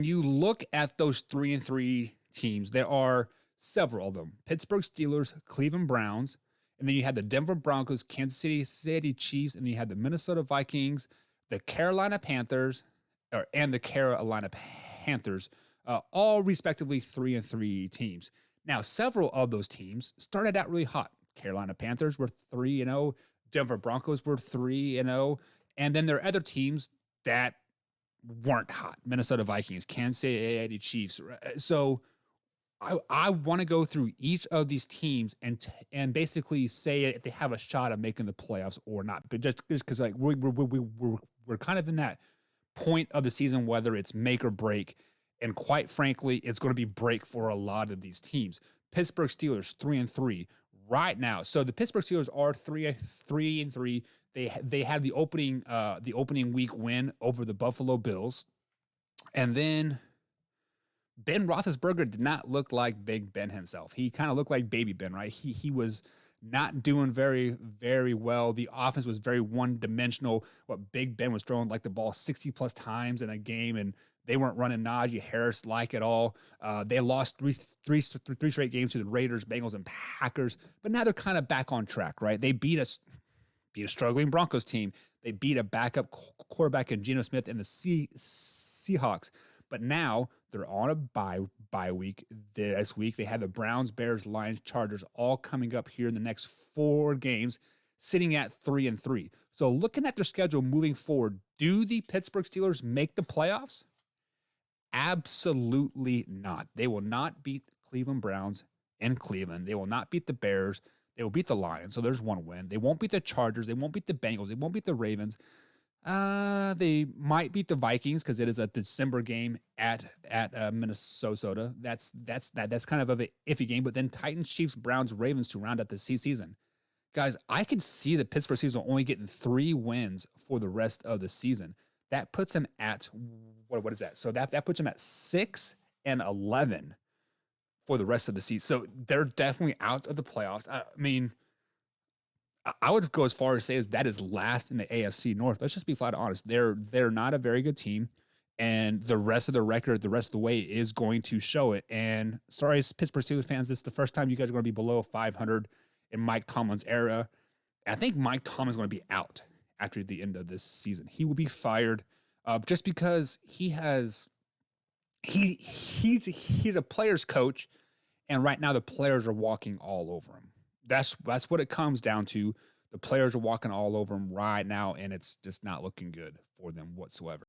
You look at those 3-3 teams, there are several of them. Pittsburgh Steelers, Cleveland Browns, and then you had the Denver Broncos, Kansas City Chiefs, and you had the Minnesota Vikings, the Carolina Panthers, and the Carolina Panthers, all respectively 3-3 teams. Now, several of those teams started out really hot. Carolina Panthers were 3-0, Denver Broncos were 3-0, and then there are other teams that weren't hot. Minnesota Vikings, Kansas City Chiefs. So I want to go through each of these teams and basically say if they have a shot of making the playoffs or not. But just because like we're kind of in that point of the season, whether it's make or break, and quite frankly, it's going to be break for a lot of these teams. Pittsburgh Steelers 3-3 right now. So the Pittsburgh Steelers are 3-3. They had the opening week win over the Buffalo Bills, and then Ben Roethlisberger did not look like Big Ben himself. He kind of looked like Baby Ben, right? He was not doing very well. The offense was very one dimensional. What Big Ben was throwing like the ball 60 plus times in a game, and they weren't running Najee Harris like at all. They lost three straight games to the Raiders, Bengals, and Packers, but now they're kind of back on track, right? They beat a struggling Broncos team. They beat a backup quarterback in Geno Smith and the Seahawks. But now they're on a bye week. This week they have the Browns, Bears, Lions, Chargers all coming up here in the next 4 games, sitting at 3-3. So looking at their schedule moving forward, do the Pittsburgh Steelers make the playoffs? Absolutely not. They will not beat Cleveland Browns in Cleveland. They will not beat the Bears. They will beat the Lions. So there's one win. They won't beat the Chargers. They won't beat the Bengals. They won't beat the Ravens. They might beat the Vikings because it is a December game at Minnesota. That's kind of an iffy game. But then Titans, Chiefs, Browns, Ravens to round out the season. Guys, I could see the Pittsburgh Steelers only getting 3 wins for the rest of the season. That puts them at what is that? So that puts them at 6-11 for the rest of the season. So they're definitely out of the playoffs. I mean, I would go as far as say as that is last in the AFC North. Let's just be flat honest. They're not a very good team, and the rest of the record, the rest of the way is going to show it. And sorry, Pittsburgh Steelers fans, this is the first time you guys are going to be below 500 in Mike Tomlin's era. I think Mike Tomlin's going to be out after the end of this season. He will be fired just because he's a player's coach, and right now the players are walking all over him. That's what it comes down to. The players are walking all over him right now, and it's just not looking good for them whatsoever.